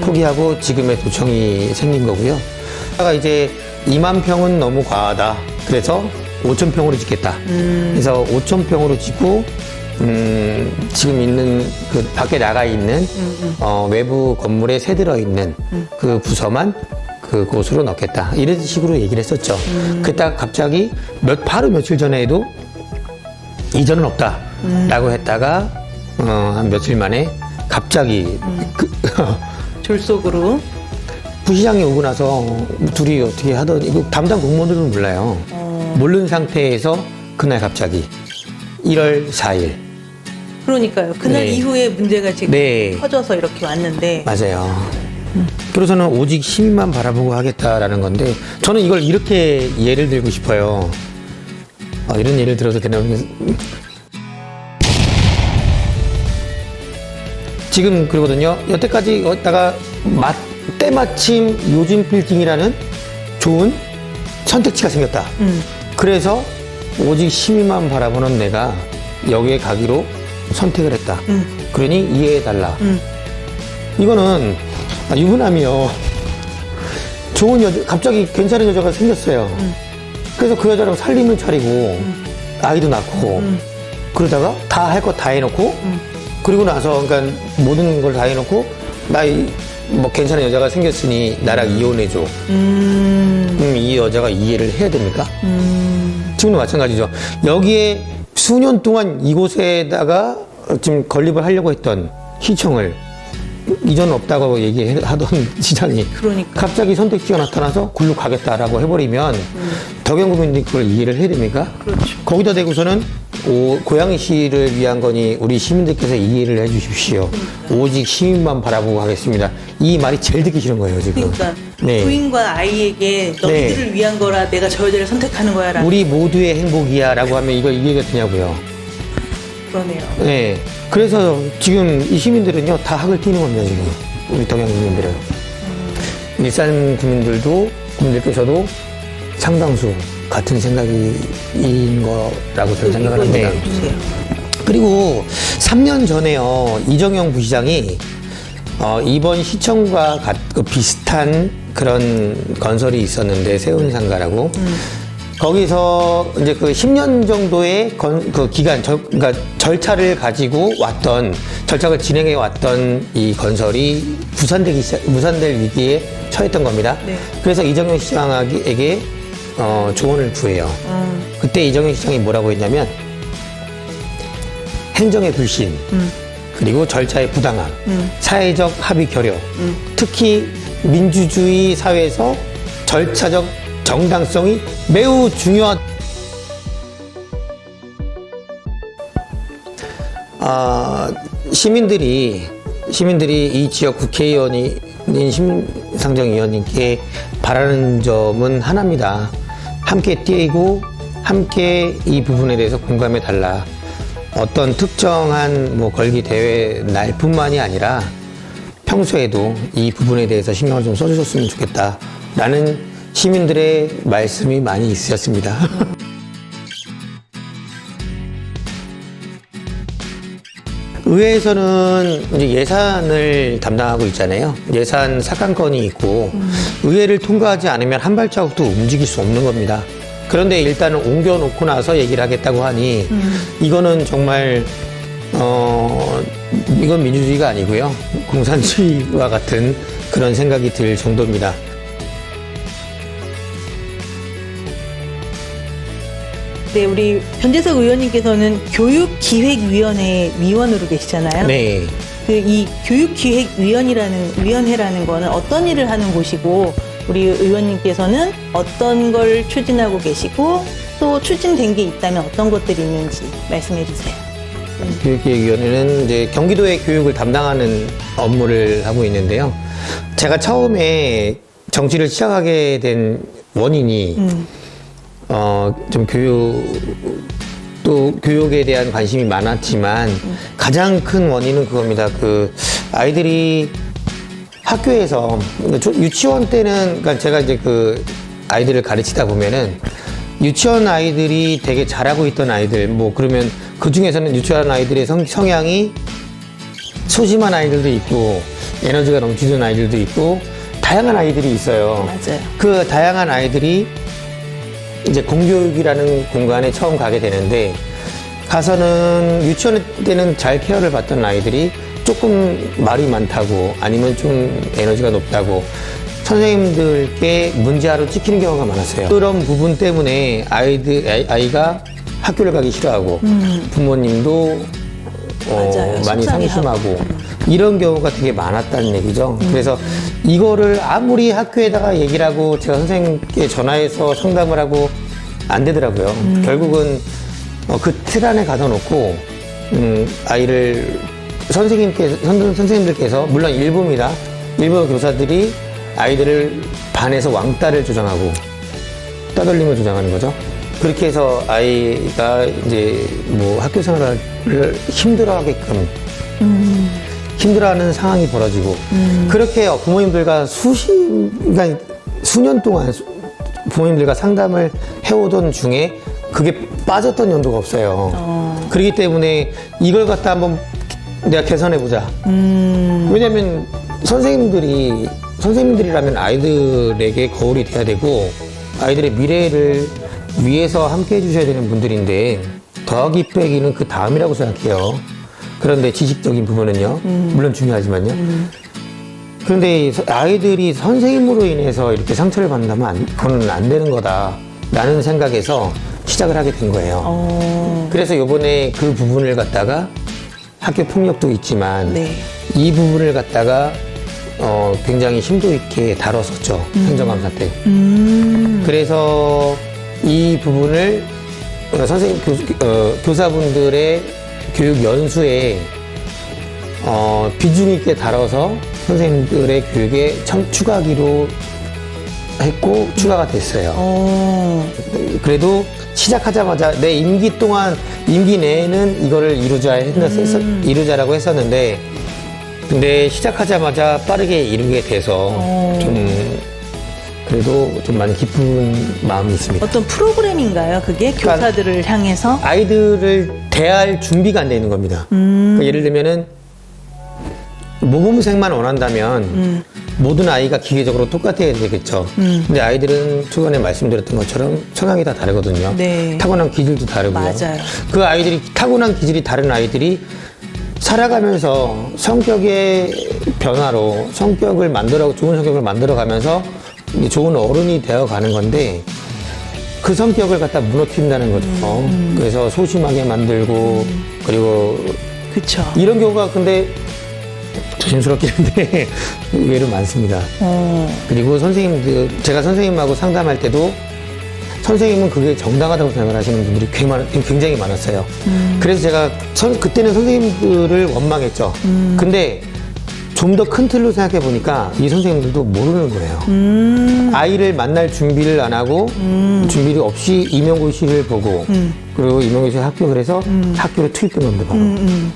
포기하고 지금의 도청이 생긴 거고요. 이제 2만 평은 너무 과하다. 그래서 5천 평으로 짓겠다. 그래서 5천 평으로 짓고 지금 있는 그 밖에 나가 있는 외부 건물에 새 들어 있는 그 부서만 그곳으로 넣겠다. 이런 식으로 얘기를 했었죠. 그랬다가 갑자기 바로 며칠 전에도 이전은 없다라고 했다가 한 며칠 만에 갑자기 졸속으로. 부시장이 오고 나서 둘이 어떻게 하던 이거 담당 공무원들은 몰라요. 모르는 상태에서 그날 갑자기 1월 4일. 그러니까요. 그날 네. 이후에 문제가 지금 네. 커져서 이렇게 왔는데. 맞아요. 그래서는 오직 시민만 바라보고 하겠다라는 건데 저는 이걸 이렇게 예를 들고 싶어요. 이런 예를 들어도 되나 모르겠어요. 지금 그러거든요. 여태까지 여기다가 때마침 요즘 빌딩이라는 좋은 선택지가 생겼다. 그래서 오직 시민만 바라보는 내가 여기에 가기로 선택을 했다. 그러니 이해해달라. 이거는 유부남이요. 좋은 여자, 갑자기 괜찮은 여자가 생겼어요. 그래서 그 여자랑 살림을 차리고 아이도 낳고 그러다가 다 할 거 다 해놓고 그리고 나서 그러니까 모든 걸 다 해놓고 뭐 괜찮은 여자가 생겼으니 나랑 이혼해줘. 이 여자가 이해를 해야 됩니까? 지금도 마찬가지죠. 여기에 수년 동안 이곳에다가 지금 건립을 하려고 했던 시청을 이전 없다고 얘기하던 시장이 그러니까. 갑자기 선택지가 나타나서 굴로 가겠다라고 해버리면 덕양 구민들이 그걸 이해를 해야 됩니까? 그렇죠. 거기다 대고서는 고양시를 위한 거니 우리 시민들께서 이해를 해 주십시오. 오직 시민만 바라보고 하겠습니다. 이 말이 제일 듣기 싫은 거예요, 지금. 그러니까 네. 부인과 아이에게 너희들을 위한 거라 내가 저 여자를 선택하는 거야 라는. 우리 모두의 행복이야 라고 하면 이거 이해가 되냐고요. 그러네요. 네. 그래서 지금 이 시민들은요, 다 학을 띄는 겁니다, 지금. 우리 동양 국민들은. 일산 국민들께서도 상당수 같은 생각인 거라고 저는 생각을 합니다. 주세요. 그리고 3년 전에요, 이정영 부시장이 이번 시청과 비슷한 그런 건설이 있었는데, 세운상가라고. 거기서 이제 그 10년 정도의 그 기간, 그러니까 절차를 가지고 절차를 진행해 왔던 이 건설이 무산될 위기에 처했던 겁니다. 네. 그래서 이정현 시장에게 조언을 구해요. 그때 이정현 시장이 뭐라고 했냐면, 행정의 불신, 그리고 절차의 부당함, 사회적 합의 결여, 특히 민주주의 사회에서 절차적 정당성이 매우 중요한. 시민들이 이 지역 국회의원인 심상정 의원님께 바라는 점은 하나입니다. 함께 뛰고 함께 이 부분에 대해서 공감해 달라. 어떤 특정한 걸기 대회 날뿐만이 아니라 평소에도 이 부분에 대해서 신경을 좀 써주셨으면 좋겠다라는 시민들의 말씀이 많이 있으셨습니다. 의회에서는 이제 예산을 담당하고 있잖아요. 예산 사건건이 있고 의회를 통과하지 않으면 한 발자국도 움직일 수 없는 겁니다. 그런데 일단은 옮겨놓고 나서 얘기를 하겠다고 하니 이거는 정말 이건 민주주의가 아니고요, 공산주의와 같은 그런 생각이 들 정도입니다. 네, 우리 변재석 의원님께서는 교육기획위원회 위원으로 계시잖아요. 네. 이 교육기획위원회라는 거는 어떤 일을 하는 곳이고, 우리 의원님께서는 어떤 걸 추진하고 계시고, 또 추진된 게 있다면 어떤 것들이 있는지 말씀해 주세요. 교육기획위원회는 이제 경기도의 교육을 담당하는 업무를 하고 있는데요. 제가 처음에 정치를 시작하게 된 원인이 좀 교육에 대한 관심이 많았지만 가장 큰 원인은 그겁니다. 그 아이들이 학교에서 유치원 때는, 그러니까 제가 이제 그 아이들을 가르치다 보면은 유치원 아이들이 되게 잘하고 있던 아이들, 그러면 그 중에서는 유치원 아이들의 성향이 소심한 아이들도 있고 에너지가 넘치는 아이들도 있고 다양한 아이들이 있어요. 맞아요. 그 다양한 아이들이 이제 공교육이라는 공간에 처음 가게 되는데, 가서는 유치원 때는 잘 케어를 받던 아이들이 조금 말이 많다고, 아니면 좀 에너지가 높다고 선생님들께 문제아로 찍히는 경우가 많았어요. 그런 부분 때문에 아이가 학교를 가기 싫어하고 부모님도 맞아요. 많이 속상해하고. 상심하고 이런 경우가 되게 많았다는 얘기죠. 그래서 이거를 아무리 학교에다가 얘기를 하고 제가 선생님께 전화해서 상담을 하고 안 되더라고요. 결국은 그 틀 안에 가둬놓고 아이를 선생님들께서, 물론 일부입니다. 일부 교사들이 아이들을 반에서 왕따를 조장하고 따돌림을 조장하는 거죠. 그렇게 해서 아이가 이제 학교 생활을 힘들어하게끔 힘들어하는 상황이 벌어지고, 그렇게 부모님들과 그러니까 수년 동안 부모님들과 상담을 해오던 중에 그게 빠졌던 연도가 없어요. 그렇기 때문에 이걸 갖다 한번 내가 개선해보자. 왜냐면 선생님들이라면 아이들에게 거울이 돼야 되고 아이들의 미래를 위해서 함께 해주셔야 되는 분들인데, 더하기 빼기는 그 다음이라고 생각해요. 그런데 지식적인 부분은요, 물론 중요하지만요. 그런데 아이들이 선생님으로 인해서 이렇게 상처를 받는다면 그건 안 되는 거다라는 생각에서 시작을 하게 된 거예요. 그래서 이번에 그 부분을 갖다가 학교 폭력도 있지만 네. 이 부분을 갖다가 굉장히 심도 있게 다뤘었죠. 행정감사 때. 그래서 이 부분을 교사분들의 교육 연수에 비중 있게 다뤄서 선생님들의 교육에 추가하기로 했고 추가가 됐어요. 어, 그래도 시작하자마자 내 임기 내에는 이거를 이루자라고 했었는데, 근데 시작하자마자 빠르게 이루게 돼서 좀 그래도 좀 많이 기쁜 마음이 있습니다. 어떤 프로그램인가요? 그게 교사들을 향해서? 아이들을 대할 준비가 안 돼 있는 겁니다. 그러니까 예를 들면은 모범생만 원한다면 모든 아이가 기계적으로 똑같아야 되겠죠. 근데 아이들은 초반에 말씀드렸던 것처럼 성향이 다 다르거든요. 네. 타고난 기질도 다르고요. 맞아요. 그 아이들이 타고난 기질이 다른 아이들이 살아가면서 성격의 변화로 좋은 성격을 만들어가면서 이제 좋은 어른이 되어가는 건데, 그 성격을 갖다 무너뜨린다는 거죠. 그래서 소심하게 만들고, 그리고 그쵸. 이런 경우가 근데 조심스럽긴 한데 의외로 많습니다. 그리고 제가 선생님하고 상담할 때도 선생님은 그게 정당하다고 생각을 하시는 분들이 굉장히 많았어요. 그래서 제가 그때는 선생님들을 원망했죠. 근데 좀 더 큰 틀로 생각해 보니까 이 선생님들도 모르는 거예요. 아이를 만날 준비를 안 하고 준비를 없이 임용고시를 보고 그리고 임용고시에 합격을 해서 학교로 투입된 겁니다. 바로.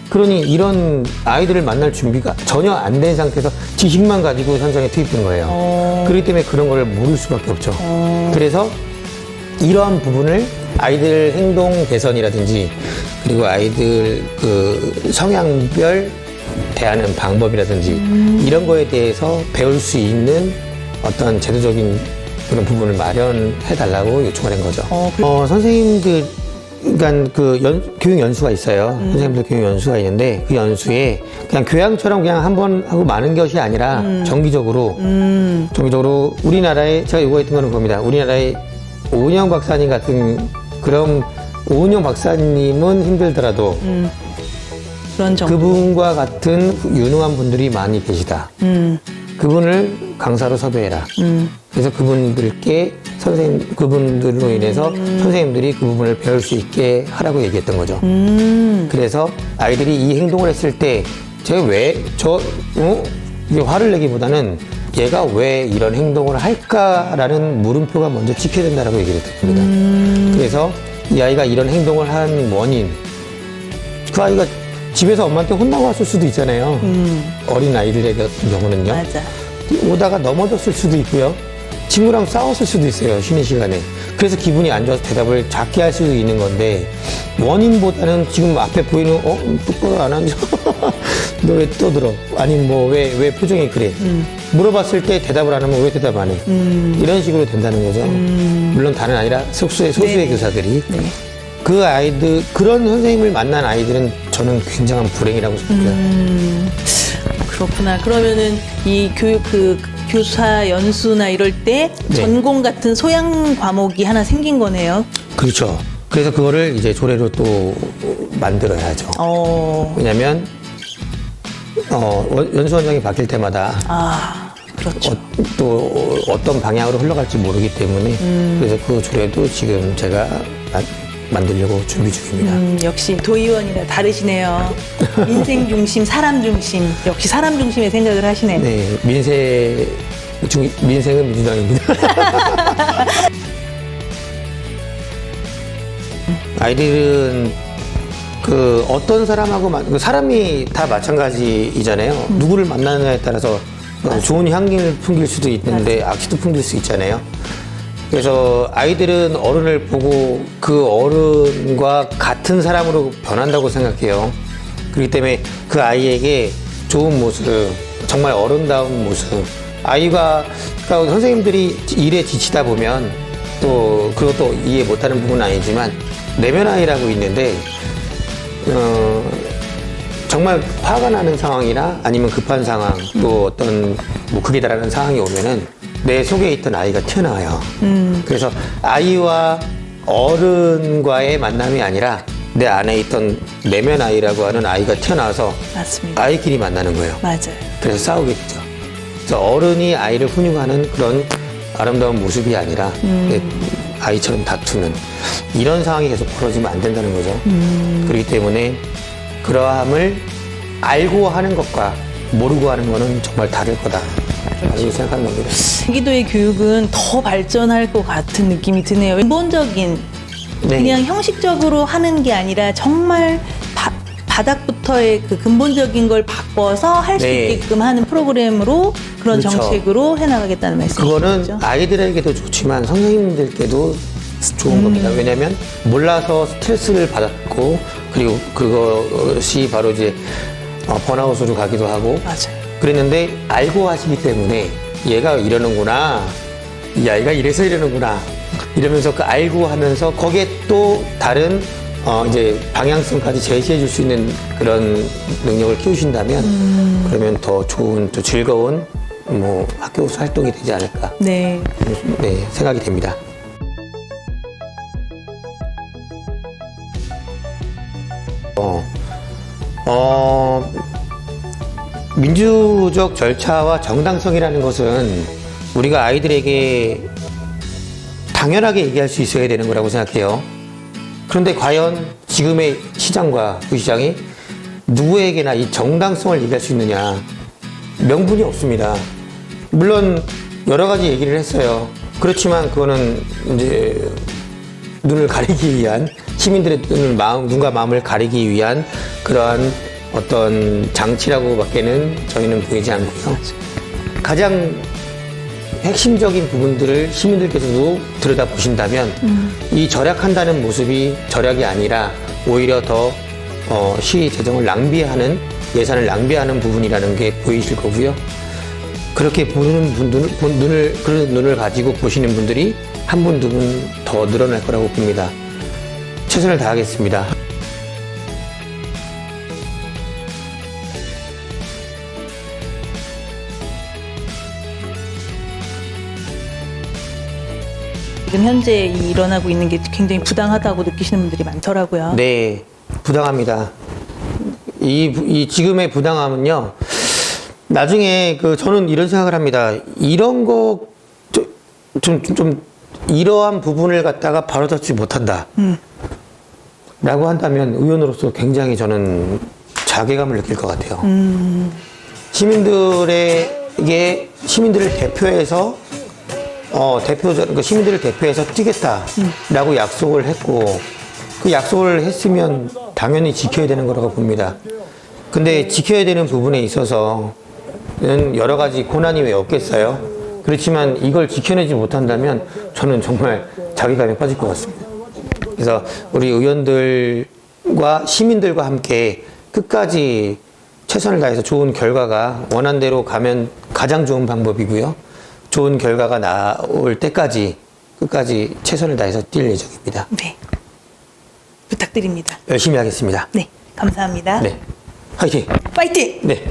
그러니 이런 아이들을 만날 준비가 전혀 안 된 상태에서 지식만 가지고 현장에 투입된 거예요. 그렇기 때문에 그런 걸 모를 수밖에 없죠. 그래서 이러한 부분을 아이들 행동 개선이라든지 그리고 아이들 그 성향별 대하는 방법이라든지 이런 거에 대해서 배울 수 있는 어떤 제도적인 그런 부분을 마련해 달라고 요청을 한 거죠. 선생님들, 그러니까 교육 연수가 있어요. 선생님들 교육 연수가 있는데 그 연수에 그냥 교양처럼 그냥 한 번 하고 마는 것이 아니라 정기적으로 우리나라에 제가 요구했던 거는 겁니다. 우리나라에 오은영 박사님 같은 그런 오은영 박사님은 힘들더라도 그런 정도. 그분과 같은 유능한 분들이 많이 계시다. 그분을 강사로 섭외해라. 그래서 그분들로 인해서 선생님들이 그 부분을 배울 수 있게 하라고 얘기했던 거죠. 그래서 아이들이 이 행동을 했을 때 제가 이게 화를 내기보다는 얘가 왜 이런 행동을 할까라는 물음표가 먼저 찍혀야 된다라고 얘기를 했습니다. 그래서 이 아이가 이런 행동을 한 원인, 그 아이가 집에서 엄마한테 혼나고 왔을 수도 있잖아요. 어린 아이들의 같은 경우는요. 맞아. 오다가 넘어졌을 수도 있고요. 친구랑 싸웠을 수도 있어요. 쉬는 시간에. 그래서 기분이 안 좋아서 대답을 작게 할 수도 있는 건데, 원인보다는 지금 앞에 보이는 똑바로 안 앉아. 너 왜 떠들어? 아니면 왜 표정이 그래? 물어봤을 때 대답을 안 하면 왜 대답 안 해? 이런 식으로 된다는 거죠. 물론 다는 아니라 소수의 교사들이. 네. 그 아이들, 그런 선생님을 만난 아이들은 저는 굉장한 불행이라고 생각합니다. 그렇구나. 그러면은 이 교사 연수나 이럴 때 네. 전공 같은 소양 과목이 하나 생긴 거네요. 그렇죠. 그래서 그거를 이제 조례로 또 만들어야죠. 왜냐면, 연수원장이 바뀔 때마다 그렇죠. 또 어떤 방향으로 흘러갈지 모르기 때문에 그래서 그 조례도 지금 제가 만들려고 준비 중입니다. 역시 도의원이라 다르시네요. 민생 중심, 사람 중심. 역시 사람 중심의 생각을 하시네요. 네, 민생은 민주당입니다. 아이들은 어떤 사람하고 사람이 다 마찬가지이잖아요. 누구를 만나느냐에 따라서 좋은 향기를 풍길 수도 있는데 악취도 풍길 수 있잖아요. 그래서 아이들은 어른을 보고 그 어른과 같은 사람으로 변한다고 생각해요. 그렇기 때문에 그 아이에게 좋은 모습, 정말 어른다운 모습, 그러니까 선생님들이 일에 지치다 보면 또 그것도 이해 못하는 부분은 아니지만 내면 아이라고 있는데 정말 화가 나는 상황이나 아니면 급한 상황 또 어떤 극에 달하는 상황이 오면은 내 속에 있던 아이가 튀어나와요. 그래서 아이와 어른과의 만남이 아니라 내 안에 있던 내면 아이라고 하는 아이가 튀어나와서 맞습니다. 아이끼리 만나는 거예요. 맞아요. 그래서 싸우게 되죠. 그래서 어른이 아이를 훈육하는 그런 아름다운 모습이 아니라 아이처럼 다투는 이런 상황이 계속 벌어지면 안 된다는 거죠. 그렇기 때문에 그러함을 알고 하는 것과 모르고 하는 것은 정말 다를 거다. 라고 생각하는 겁니다. 경기도의 교육은 더 발전할 것 같은 느낌이 드네요. 근본적인 네. 그냥 형식적으로 하는 게 아니라 정말 바닥부터의 그 근본적인 걸 바꿔서 할 수 네. 있게끔 하는 프로그램으로 그런 그렇죠. 정책으로 해나가겠다는 말씀이시죠? 그거는 아이들에게도 좋지만 선생님들께도 좋은 겁니다. 왜냐하면 몰라서 스트레스를 받았고 그리고 그것이 바로 이제 번아웃으로 가기도 하고 맞아요. 그랬는데 알고 하시기 때문에 얘가 이러는구나, 이 아이가 이래서 이러는구나 이러면서 그 알고 하면서 거기에 또 다른 이제 방향성까지 제시해 줄 수 있는 그런 능력을 키우신다면 그러면 더 좋은 또 즐거운 뭐 학교 활동이 되지 않을까 네. 네, 생각이 됩니다. 민주적 절차와 정당성이라는 것은 우리가 아이들에게 당연하게 얘기할 수 있어야 되는 거라고 생각해요. 그런데 과연 지금의 시장과 부시장이 누구에게나 이 정당성을 얘기할 수 있느냐? 명분이 없습니다. 물론 여러 가지 얘기를 했어요. 그렇지만 그거는 이제 눈을 가리기 위한 시민들의 눈과 마음을 가리기 위한 그러한 어떤 장치라고밖에는 저희는 보이지 않고요. 가장 핵심적인 부분들을 시민들께서도 들여다보신다면 이 절약한다는 모습이 절약이 아니라 오히려 더 시 재정을 낭비하는 예산을 낭비하는 부분이라는 게 보이실 거고요. 그렇게 보는 분들, 그런 눈을 가지고 보시는 분들이 한 분, 두 분 더 늘어날 거라고 봅니다. 최선을 다하겠습니다. 지금 현재 일어나고 있는 게 굉장히 부당하다고 느끼시는 분들이 많더라고요. 네, 부당합니다. 이 지금의 부당함은요, 나중에 저는 이런 생각을 합니다. 이런 거, 좀 이러한 부분을 갖다가 바로잡지 못한다. 라고 한다면 의원으로서 굉장히 저는 자괴감을 느낄 것 같아요. 시민들을 대표해서 시민들을 대표해서 뛰겠다라고 약속을 했고 그 약속을 했으면 당연히 지켜야 되는 거라고 봅니다. 근데 지켜야 되는 부분에 있어서는 여러 가지 고난이 왜 없겠어요? 그렇지만 이걸 지켜내지 못한다면 저는 정말 자괴감에 빠질 것 같습니다. 그래서 우리 의원들과 시민들과 함께 끝까지 최선을 다해서 좋은 결과가 원한대로 가면 가장 좋은 방법이고요. 좋은 결과가 나올 때까지 끝까지 최선을 다해서 뛸 예정입니다. 네. 부탁드립니다. 열심히 하겠습니다. 네. 감사합니다. 네. 화이팅! 파이팅! 네.